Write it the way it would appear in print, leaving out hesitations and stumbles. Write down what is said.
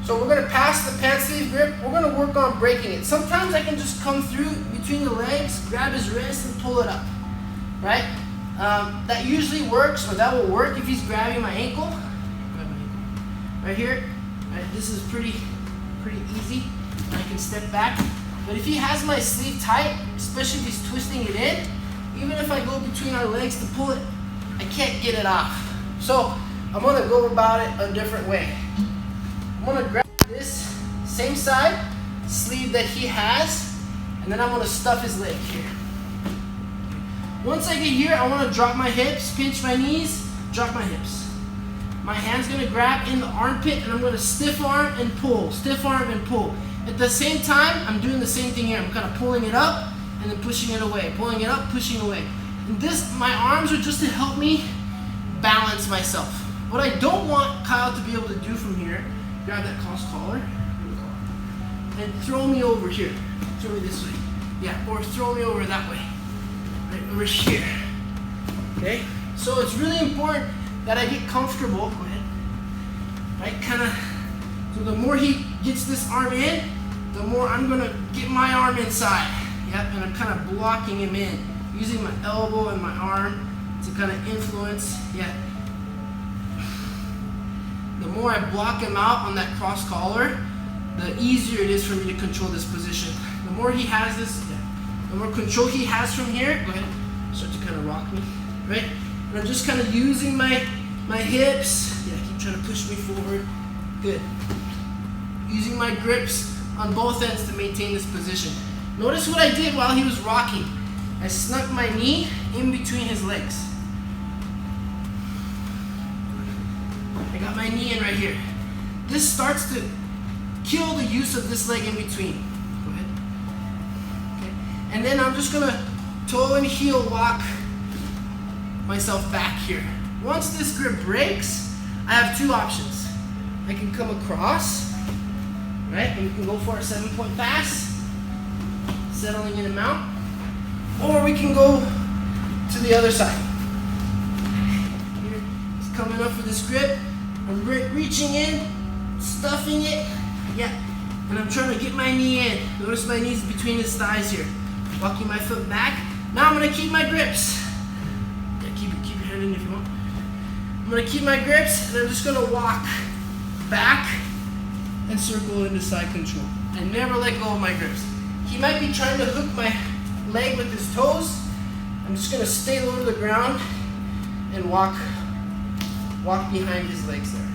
So we're going to pass the pant sleeve grip. We're going to work on breaking it. Sometimes I can just come through between the legs, grab his wrist, and pull it up, right? That usually works, or that will work if he's grabbing my ankle. Grab my ankle. Right here. Right, this is pretty easy. I can step back. But if he has my sleeve tight, especially if he's twisting it in, even if I go between our legs to pull it, I can't get it off. So I'm going to go about it a different way. I'm going to grab this same side sleeve that he has, and then I'm going to stuff his leg here. Once I get here, I want to drop my hips, pinch my knees, drop my hips. My hand's going to grab in the armpit, and I'm going to stiff arm and pull, stiff arm and pull. At the same time, I'm doing the same thing here. I'm kind of pulling it up and then pushing it away, pulling it up, pushing away. And this, my arms are just to help me balance myself. What I don't want Kyle to be able to do from here, grab that cross collar and throw me over here. Throw me this way. Yeah, or throw me over that way. Right over here. Okay? So it's really important that I get comfortable. Go ahead. Right? Kind of. So the more he gets this arm in, the more I'm going to get my arm inside. Yep, and I'm kind of blocking him in, using my elbow and my arm to kind of influence. Yeah. The more I block him out on that cross collar, the easier it is for me to control this position. The more he has this, the more control he has from here, go ahead, start to kind of rock me, right? And I'm just kind of using my hips. Yeah, keep trying to push me forward. Good. Using my grips on both ends to maintain this position. Notice what I did while he was rocking. I snuck my knee in between his legs. I got my knee in right here. This starts to kill the use of this leg in between. Go ahead. Okay. And then I'm just gonna toe and heel lock myself back here. Once this grip breaks, I have two options. I can come across, right? And we can go for a 7-point pass, settling in a mount, or we can go to the other side. Here, he's coming up for this grip. I'm reaching in, stuffing it, yeah, and I'm trying to get my knee in. Notice my knee's between his thighs here. Walking my foot back. Now I'm gonna keep my grips. Yeah, keep your hand in if you want. I'm gonna keep my grips, and I'm just gonna walk back and circle into side control. And never let go of my grips. He might be trying to hook my leg with his toes. I'm just gonna stay low to the ground and walk behind his legs there.